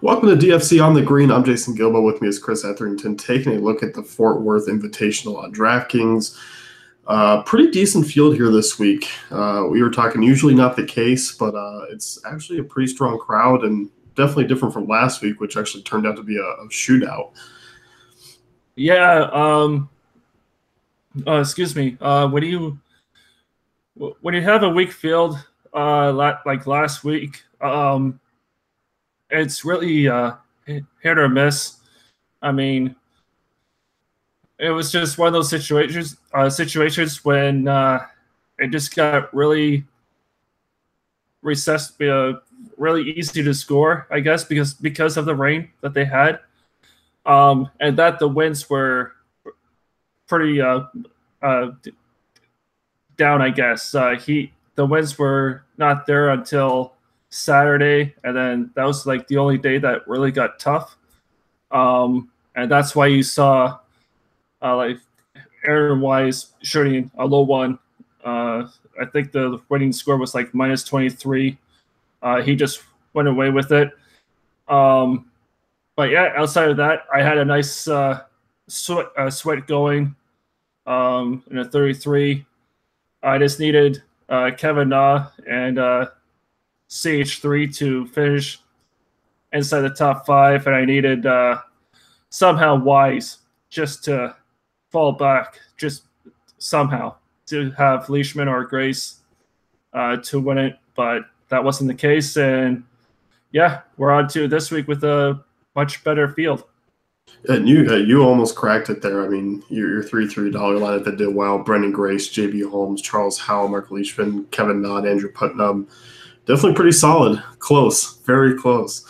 Welcome to DFC on the Green. I'm Jason Gilbo. With me is Chris Etherington, taking a look at the Fort Worth Invitational on DraftKings. Pretty decent field here this week. We were talking usually not the case, but it's actually a pretty strong crowd and definitely different from last week, which actually turned out to be a shootout. Yeah. Excuse me. When you have a weak field, like last week, it's really hit or miss. I mean, it was just one of those situations when it just got really recessed, really easy to score, I guess, because of the rain that they had, and that the winds were pretty uh, down, I guess. The winds were not there until Saturday, and then that was like the only day that really got tough. And that's why you saw like Aaron Wise shooting a low one. I think the winning score was like minus 23. He just went away with it. Um, but yeah, outside of that, I had a nice sweat going in a 33. I just needed Kevin Na and CH3 to finish inside the top five, and I needed somehow Wise just to fall back, just somehow to have Leishman or Grace to win it, but that wasn't the case. And yeah, we're on to this week with a much better field. And you almost cracked it there. I mean, your $3 lineup that did well: Brendan Grace, JB Holmes, Charles Howell, Mark Leishman, Kevin Nod, Andrew Putnam. Definitely pretty solid. Close, very close.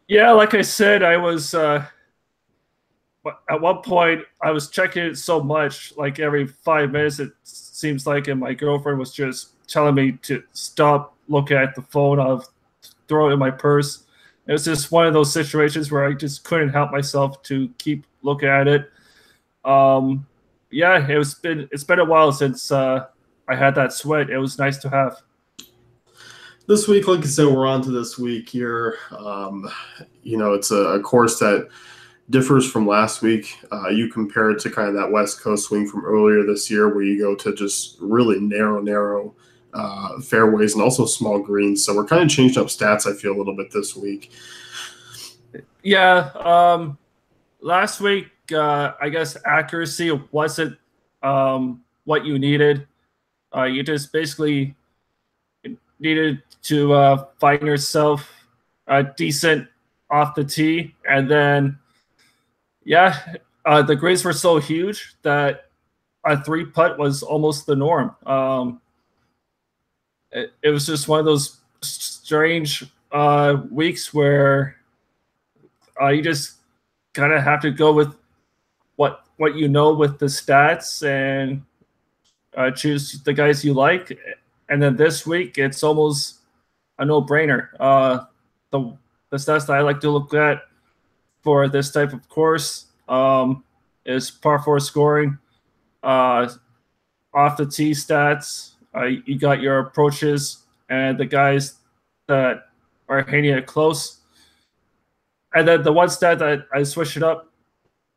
Yeah, like I said, I was at one point I was checking it so much, like every 5 minutes it seems like, and my girlfriend was just telling me to stop looking at the phone. I'll throw it in my purse. It was just one of those situations where I just couldn't help myself to keep looking at it. Yeah, it's been a while since I had that sweat. It was nice to have. This week, like I said, we're on to this week here. It's a course that differs from last week. You compare it to kind of that West Coast swing from earlier this year where you go to just really narrow fairways and also small greens. So we're kind of changing up stats, I feel, a little bit this week. Yeah, last week, I guess accuracy wasn't what you needed. You just basically needed to find yourself a decent off the tee, and then yeah, the greens were so huge that a three putt was almost the norm. It was just one of those strange weeks where you just kind of have to go with what you know with the stats and choose the guys you like. And then this week, it's almost a no-brainer. The stats that I like to look at for this type of course is par four scoring, off the tee stats. You got your approaches and the guys that are hitting it close. And then the one stat that I switched it up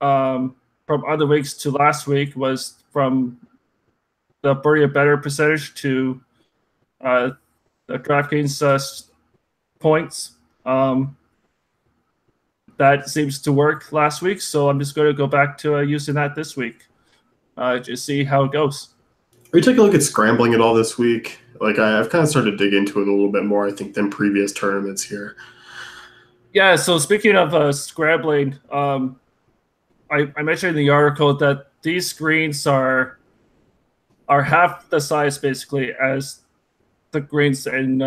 from other weeks to last week was from the birdie or better percentage to the DraftKings points. That seems to work last week, so I'm just going to go back to using that this week. Just see how it goes. Are you taking a look at scrambling at all this week? Like I've kind of started to dig into it a little bit more, I think, than previous tournaments here. Yeah, so speaking of scrambling, I mentioned in the article that these screens are half the size basically as the greens in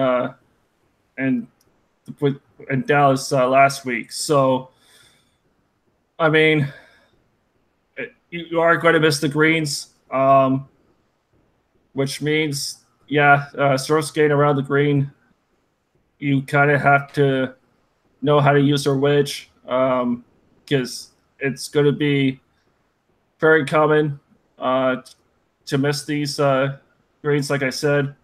Dallas last week. So, I mean, you are going to miss the greens, which means, yeah, stroke skating around the green, you kind of have to know how to use your wedge because it's going to be very common to miss these greens, like I said.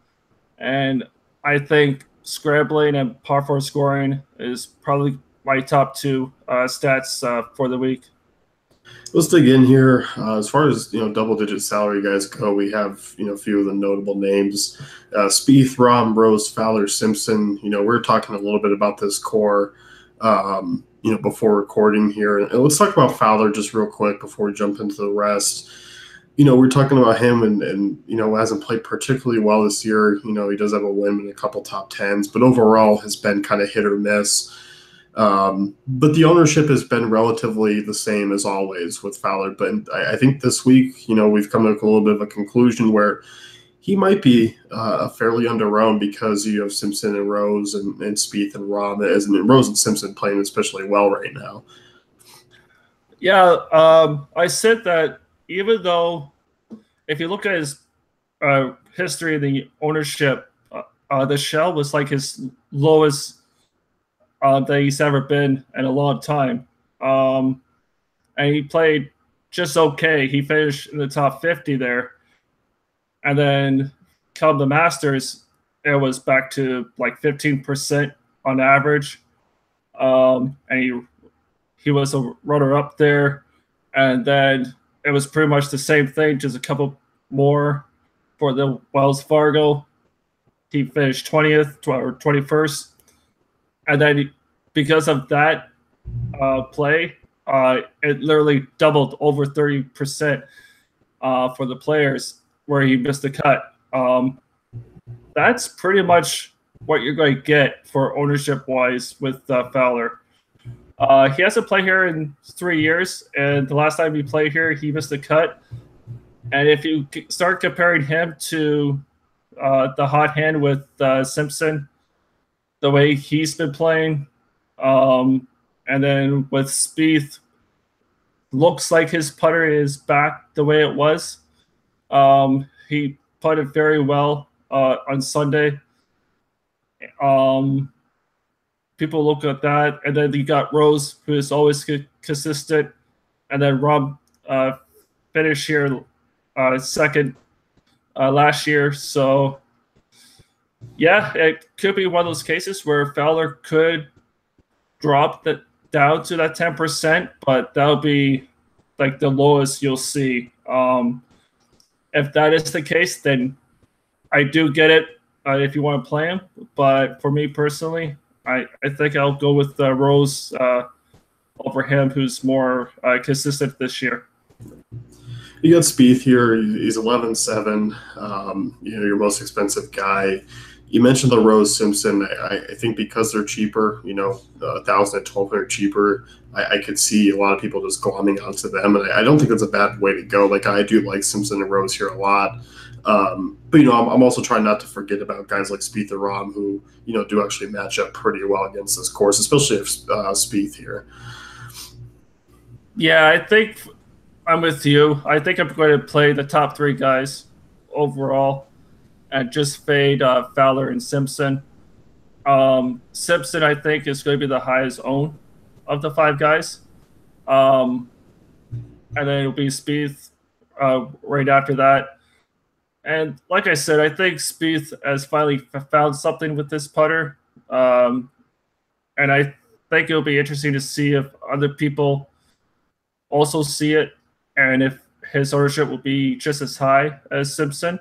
And I think scrambling and par four scoring is probably my top two stats for the week. Let's dig in here. As far as double-digit salary guys go, we have a few of the notable names: Spieth, Rahm, Rose, Fowler, Simpson. We were talking a little bit about this core, before recording here, and let's talk about Fowler just real quick before we jump into the rest. We're talking about him, and hasn't played particularly well this year. He does have a win in a couple top tens, but overall has been kind of hit or miss. But the ownership has been relatively the same as always with Fowler. But I think this week, we've come to a little bit of a conclusion where he might be fairly underowned because you have Simpson and Rose and Spieth and Rahm, and Rose and Simpson playing especially well right now. Yeah, I said that even though if you look at his history of the ownership, the shell was like his lowest that he's ever been in a long time. And he played just okay. He finished in the top 50 there. And then come the Masters, it was back to like 15% on average. And he was a runner-up there. And then it was pretty much the same thing, just a couple more for the Wells Fargo. He finished 20th or 21st. And then because of that play, it literally doubled over 30% for the players where he missed the cut. That's pretty much what you're going to get for ownership-wise with Fowler. He hasn't played here in 3 years, and the last time he played here, he missed the cut. And if you start comparing him to the hot hand with Simpson, the way he's been playing, and then with Spieth, looks like his putter is back the way it was. He putted very well on Sunday. People look at that, and then you got Rose, who is always consistent, and then Rob finished here second last year. So, yeah, it could be one of those cases where Fowler could drop that down to that 10%, but that'll be like the lowest you'll see. If that is the case, then I do get it if you want to play him. But for me personally, I think I'll go with Rose over him, who's more consistent this year. You got Spieth here. He's 11-7. Your most expensive guy. You mentioned the Rose Simpson. I think because they're cheaper, $1,000 to $1,200 cheaper, I could see a lot of people just glomming onto them, and I don't think that's a bad way to go. Like, I do like Simpson and Rose here a lot. But I'm also trying not to forget about guys like Spieth and Rahm who do actually match up pretty well against this course, especially if Spieth here. Yeah, I think I'm with you. I think I'm going to play the top three guys overall and just fade Fowler and Simpson. Simpson, I think, is going to be the highest owned of the five guys. And then it'll be Spieth right after that. And like I said, I think Spieth has finally found something with this putter. And I think it'll be interesting to see if other people also see it and if his ownership will be just as high as Simpson.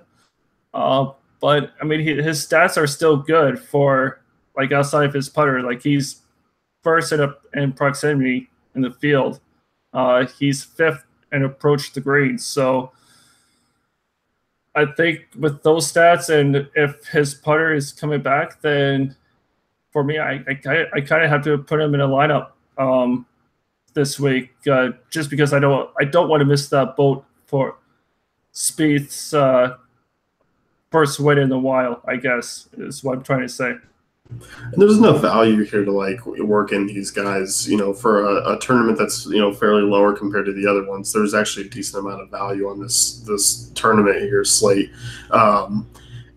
But, I mean, his stats are still good for, like, outside of his putter. Like, he's first in proximity in the field. He's fifth in approach to green. So I think with those stats and if his putter is coming back, then for me, I kind of have to put him in a lineup this week just because I don't want to miss that boat for Spieth's first win in a while, I guess, is what I'm trying to say. And there's enough value here to like work in these guys, for a tournament that's fairly lower compared to the other ones. There's actually a decent amount of value on this tournament here slate, and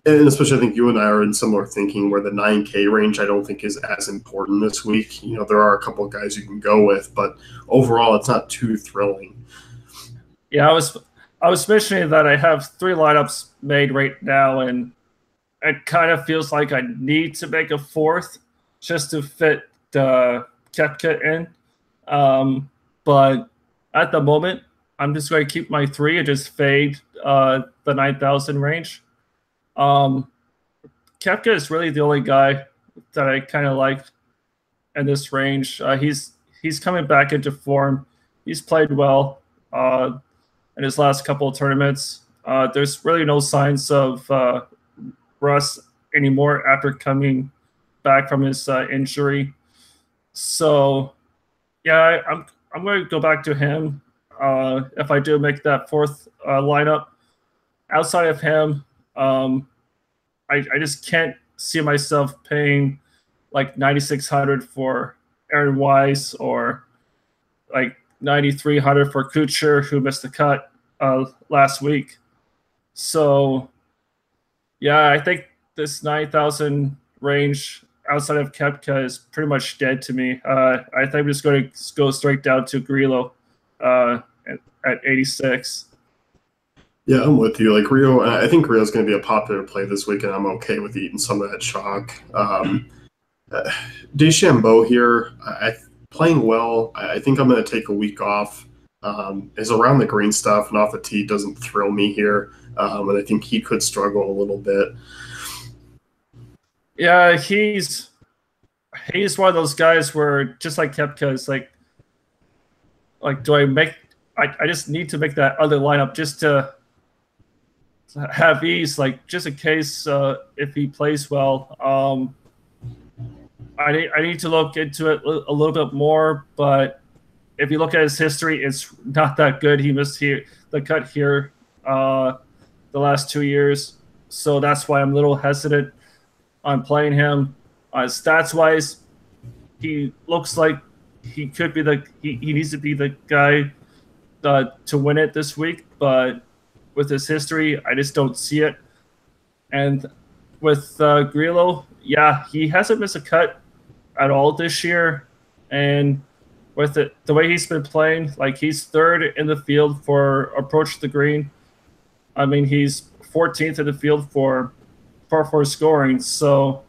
especially I think you and I are in similar thinking where the 9K range I don't think is as important this week. There are a couple of guys you can go with, but overall it's not too thrilling. Yeah, I was mentioning that I have three lineups made right now, and it kind of feels like I need to make a fourth just to fit Kepka in. But at the moment, I'm just going to keep my 3 and just fade the 9,000 range. Kepka is really the only guy that I kind of like in this range. He's coming back into form. He's played well in his last couple of tournaments. There's really no signs of rust anymore after coming back from his injury. So, yeah, I'm going to go back to him if I do make that fourth lineup. Outside of him, I just can't see myself paying like 9,600 for Aaron Wise or like 9,300 for Kuchar, who missed the cut last week. So, yeah, I think this 9,000 range outside of Kepka is pretty much dead to me. I think I'm just going to go straight down to Grillo at 86. Yeah, I'm with you. Like Rio, I think Rio's going to be a popular play this week, and I'm okay with eating some of that chalk. DeChambeau here, playing well. I think I'm going to take a week off. His around the green stuff and off the tee doesn't thrill me here, and I think he could struggle a little bit. Yeah, he's one of those guys where just like Kepka, is like do I make? I just need to make that other lineup just to have ease, like just in case if he plays well. I need to look into it a little bit more, but if you look at his history, it's not that good. He missed the cut here the last 2 years, so that's why I'm a little hesitant on playing him. Stats wise, he looks like he could be he needs to be the guy to win it this week, but with his history, I just don't see it. And with Grillo, yeah, he hasn't missed a cut at all this year, and with the way he's been playing, like he's third in the field for approach the green. I mean, he's 14th in the field for par 4 scoring. So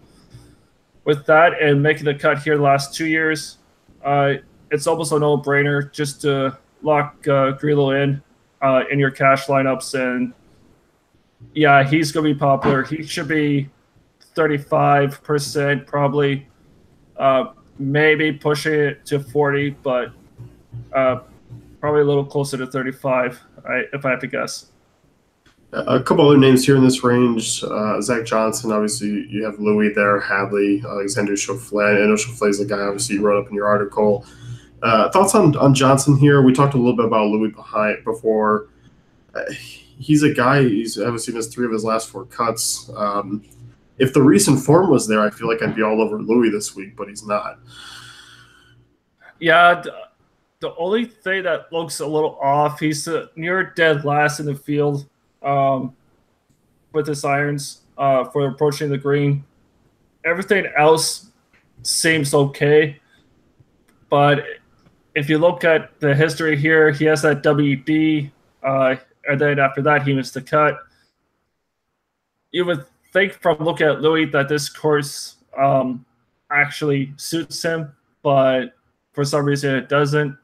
with that and making the cut here the last 2 years, it's almost a no-brainer just to lock Grillo in your cash lineups. And yeah, he's going to be popular. He should be 35% probably, maybe pushing it to 40, but probably a little closer to 35 if I have to guess. A couple other names here in this range. Zach Johnson, obviously you have Louis there, Hadley, Alexander Schauffele. I know Schauffele is the guy obviously you wrote up in your article. Thoughts on Johnson here? We talked a little bit about Louis before. He's a guy, he's obviously missed 3 of his last 4 cuts. If the recent form was there, I feel like I'd be all over Louis this week, but he's not. Yeah, the only thing that looks a little off, he's near dead last in the field with his irons for approaching the green. Everything else seems okay, but if you look at the history here, he has that WD, and then after that he missed the cut. You would think from looking at Louis that this course actually suits him, but for some reason it doesn't.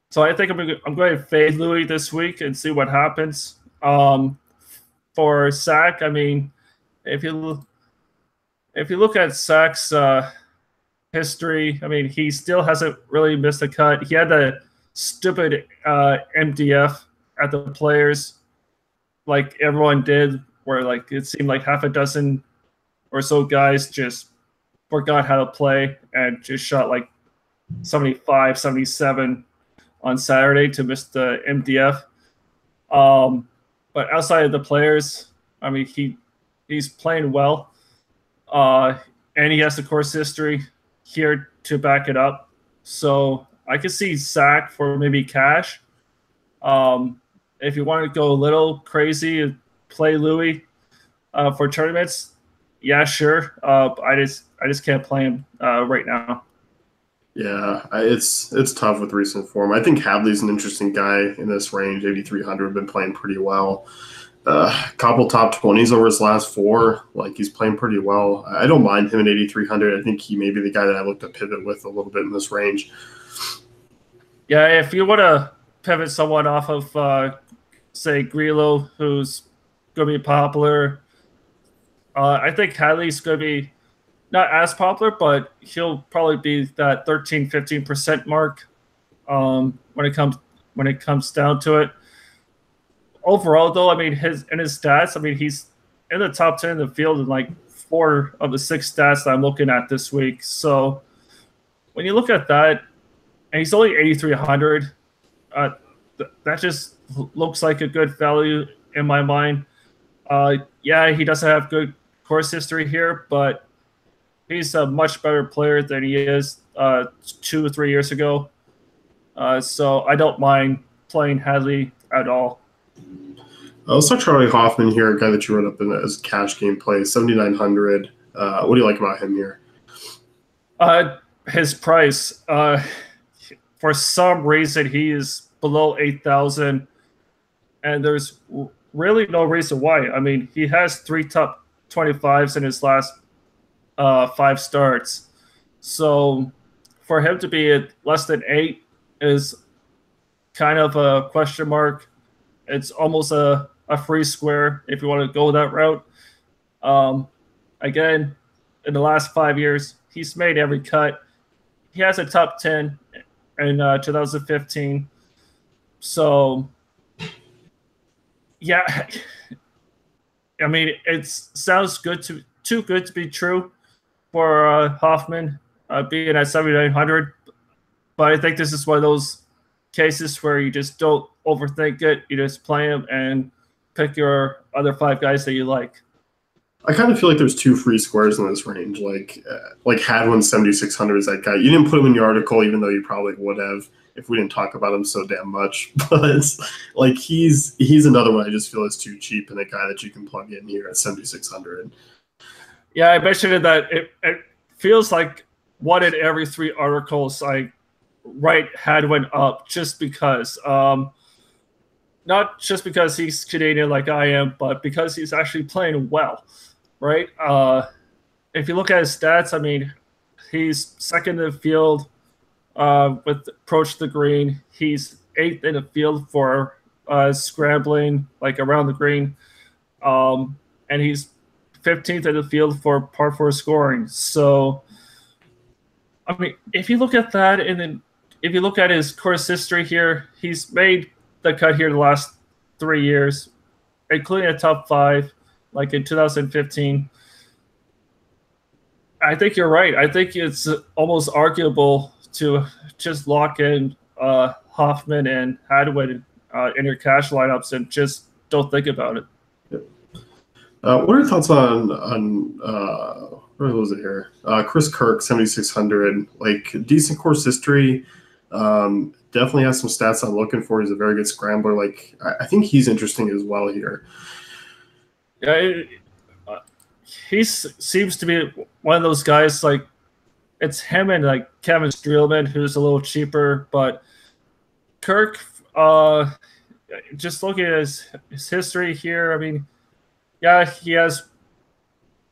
So I think I'm going to fade Louis this week and see what happens. For Zach, I mean, if you look at Zach's history, I mean, he still hasn't really missed a cut. He had that stupid MDF at the Players, like everyone did, where like it seemed like half a dozen or so guys just forgot how to play and just shot like 75, 77 on Saturday to miss the MDF. But outside of the Players, I mean, he's playing well, and he has the course history here to back it up. So I could see Zach for maybe cash. If you want to go a little crazy and play Louis for tournaments, yeah, sure. I just can't play him right now. Yeah, it's tough with recent form. I think Hadley's an interesting guy in this range. 8,300, been playing pretty well. Couple top 20s over his last four. Like he's playing pretty well. I don't mind him at 8,300. I think he may be the guy that I look to pivot with a little bit in this range. Yeah, if you want to pivot someone off of, say, Grillo, who's going to be popular, I think Hadley's going to be not as popular, but he'll probably be that 13-15% mark when it comes down to it. Overall, though, I mean, his stats, I mean, he's in the top 10 in the field in like 4 of the 6 stats that I'm looking at this week. So when you look at that, and he's only 8,300, that just looks like a good value in my mind. Yeah, he doesn't have good course history here, but he's a much better player than he is 2 or 3 years ago. So I don't mind playing Hadley at all. Let's talk Charlie Hoffman here, a guy that you wrote up in as cash game play, 7,900. What do you like about him here? His price. For some reason, he is below 8,000, and there's really no reason why. I mean, he has 3 top 25s in his last 5 starts. So for him to be at less than 8 is kind of a question mark. It's almost a free square if you want to go that route. Again, in the last 5 years, he's made every cut. He has a top 10 in 2015. So, yeah, I mean, it sounds too good to be true for Hoffman being at 7,900. But I think this is one of those cases where you just don't overthink it. You just play him and pick your other 5 guys that you like. I kind of feel like there's 2 free squares in this range. Like Hadwin 7,600 is that guy. You didn't put him in your article, even though you probably would have if we didn't talk about him so damn much. But like he's another one I just feel is too cheap and a guy that you can plug in here at 7,600. Yeah, I mentioned that it feels like 1 in every 3 articles I write Hadwin up just because. Not just because he's Canadian like I am, but because he's actually playing well, right? If you look at his stats, I mean, he's second in the field with approach to the green. He's 8th in the field for scrambling, like around the green. And he's 15th in the field for par 4 scoring. So, I mean, if you look at that, and then if you look at his course history here, he's made the cut here the last 3 years, including a top 5, like in 2015. I think you're right. I think it's almost arguable to just lock in Hoffman and Hadwin in your cash lineups and just don't think about it. What are your thoughts on where was it here? Chris Kirk, 7,600, like decent course history. Definitely has some stats I'm looking for. He's a very good scrambler. Like I think he's interesting as well here. Yeah, he seems to be one of those guys. Like it's him and like Kevin Streelman, who's a little cheaper, but Kirk. Just looking at his history here, I mean, yeah, he has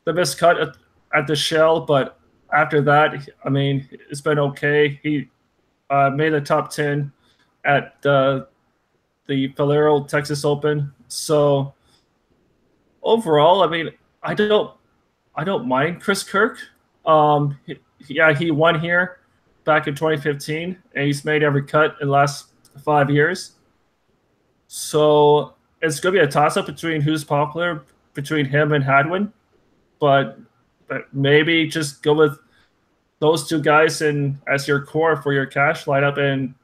the best cut at the Shell, but after that, I mean, it's been okay. He made the top 10 at the Valero Texas Open. So overall, I mean, I don't mind Chris Kirk. He won here back in 2015, and he's made every cut in the last 5 years. So it's going to be a toss-up between who's popular between him and Hadwin, but maybe just go with those 2 guys and as your core for your cash lineup. And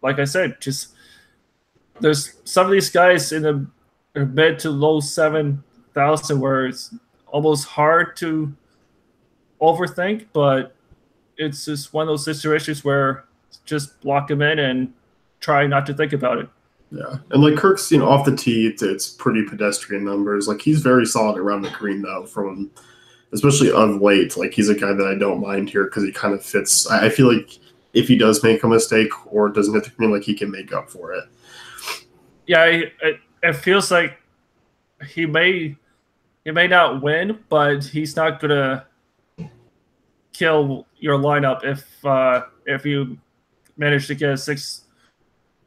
like I said, just there's some of these guys in the mid to low 7,000 where it's almost hard to overthink, but it's just one of those situations where just block them in and try not to think about it. Yeah, and like Kirk's, off the tee, it's pretty pedestrian numbers. Like he's very solid around the green though, from especially of late. Like he's a guy that I don't mind here because he kind of fits. I feel like if he does make a mistake or doesn't hit the green, like he can make up for it. Yeah, it feels like he may not win, but he's not gonna kill your lineup if you manage to get 6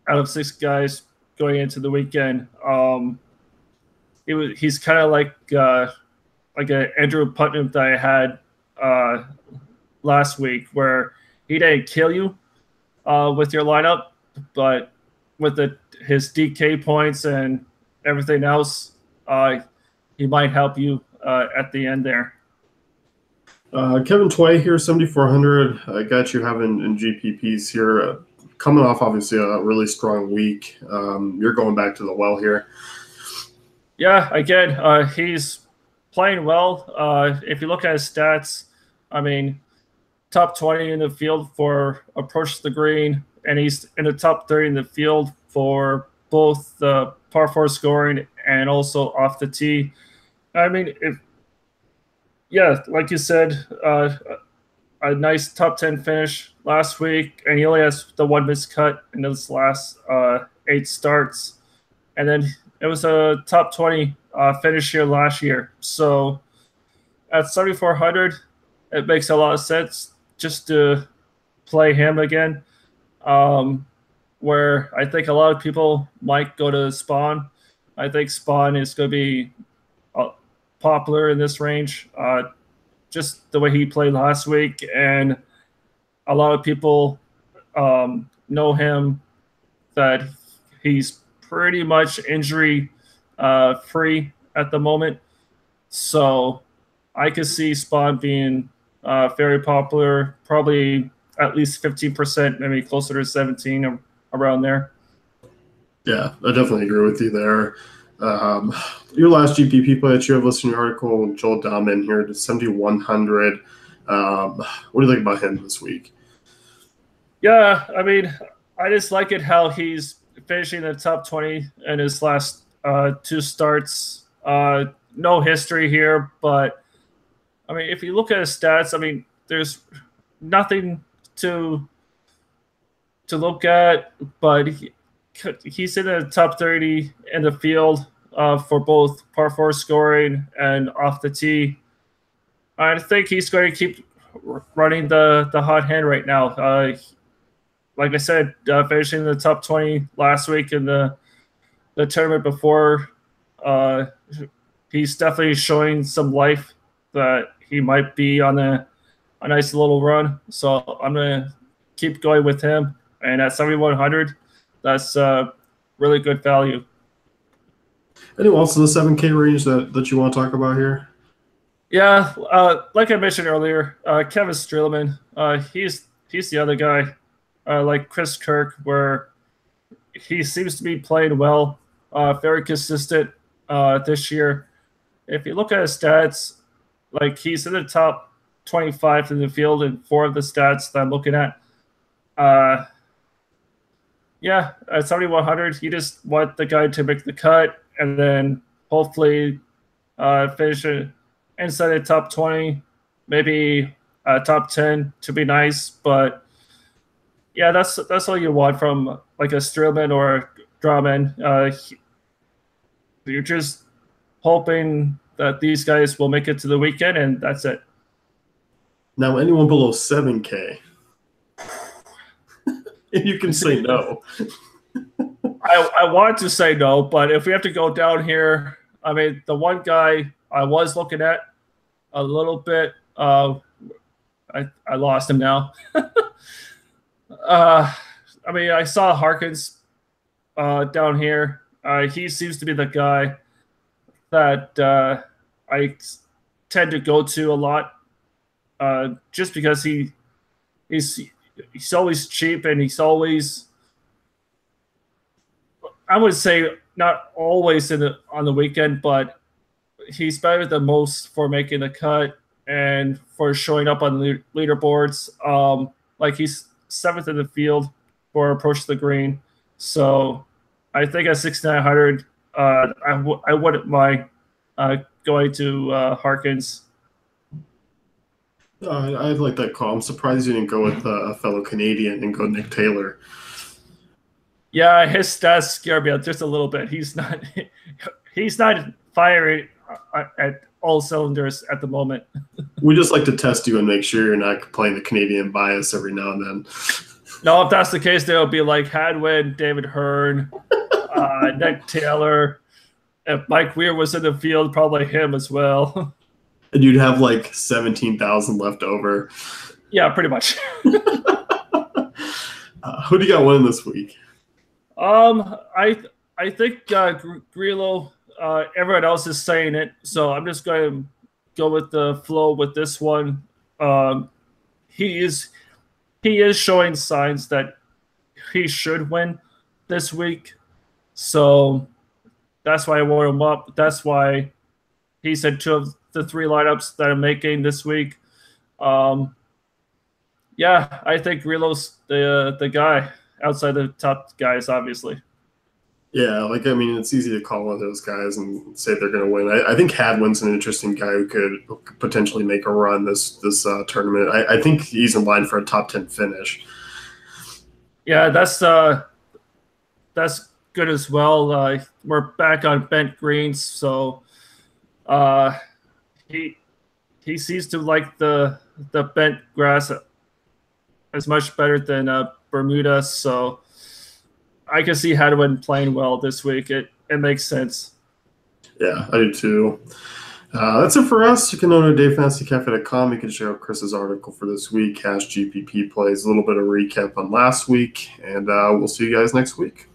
out of 6 guys going into the weekend. He's kind of like a Andrew Putnam that I had last week, where he didn't kill you with your lineup, but with his DK points and everything else, he might help you at the end there. Kevin Tway here, 7,400. I got you having in GPPs here. Coming off, obviously, a really strong week. You're going back to the well here. Yeah, again, he's playing well. If you look at his stats, I mean, top 20 in the field for approach to the green, and he's in the top 30 in the field for both the par 4 scoring and also off the tee. I mean, like you said, a nice top 10 finish last week, and he only has the one missed cut in his last 8 starts. And then it was a top 20 finish here last year. So at 7,400, it makes a lot of sense just to play him again. Where I think a lot of people might go to Spawn. I think Spawn is going to be popular in this range, just the way he played last week, and a lot of people know him, that he's pretty much injury free at the moment. So I could see Spawn being very popular, probably at least 15%, maybe closer to 17, around there. Yeah, I definitely agree with you there. Your last GPP play that you have listed in your article, Joel Dahman here to 7,100. What do you think about him this week? Yeah, I mean, I just like it how he's finishing in the top 20 in his last 2 starts. No history here, but I mean, if you look at his stats, I mean, there's nothing to look at, but he's in the top 30 in the field for both par 4 scoring and off the tee. I think he's going to keep running the hot hand right now. Like I said, finishing in the top 20 last week in the tournament before, he's definitely showing some life that he might be on a nice little run. So I'm going to keep going with him. And at 7,100, that's really good value. Anyone else in the 7K range that you want to talk about here? Yeah, like I mentioned earlier, Kevin Streelman, he's the other guy, like Chris Kirk, where he seems to be playing well, very consistent this year. If you look at his stats, like he's in the top 25 in the field in 4 of the stats that I'm looking at. Yeah, at 7,100, you just want the guy to make the cut and then hopefully finish it inside the top 20, maybe top 10 to be nice. But yeah, that's all you want from like a Streelman or a Drawman. You're just hoping that these guys will make it to the weekend, and that's it. Now, anyone below 7K, you can say no. I want to say no, but if we have to go down here, I mean, the one guy I was looking at a little bit, I lost him now. I mean, I saw Harkins down here. He seems to be the guy that I tend to go to a lot, just because he's always cheap, and he's always, I would say, not always on the weekend, but he's better than most for making the cut and for showing up on the leaderboards. Like he's 7th in the field for approach to the green. So I think at 6,900, I wouldn't mind going to Harkins. I like that call. I'm surprised you didn't go with a fellow Canadian and go Nick Taylor. Yeah, his stats scare me out just a little bit. He's not firing at all cylinders at the moment. We just like to test you and make sure you're not playing the Canadian bias every now and then. No, if that's the case, there'll be like Hadwin, David Hearn, Nick Taylor. If Mike Weir was in the field, probably him as well. And you'd have like 17,000 left over. Yeah, pretty much. Who do you got winning this week? I think Grillo. Everyone else is saying it, so I'm just going to go with the flow with this one. He is showing signs that he should win this week, so that's why I wrote him up. That's why he said 2 of the 3 lineups that I'm making this week. Yeah, I think Grillo's the guy outside the top guys, obviously. Yeah, it's easy to call one of those guys and say they're going to win. I think Hadwin's an interesting guy who could potentially make a run this tournament. I think he's in line for a top 10 finish. Yeah, that's good as well. We're back on bent greens, so he seems to like the bent grass as much better than Bermuda, so I can see Hadwin playing well this week. It makes sense. Yeah, I do too. That's it for us. You can go to DaveFantasyCafe.com. You can check out Chris's article for this week, Cash GPP plays, a little bit of recap on last week, and we'll see you guys next week.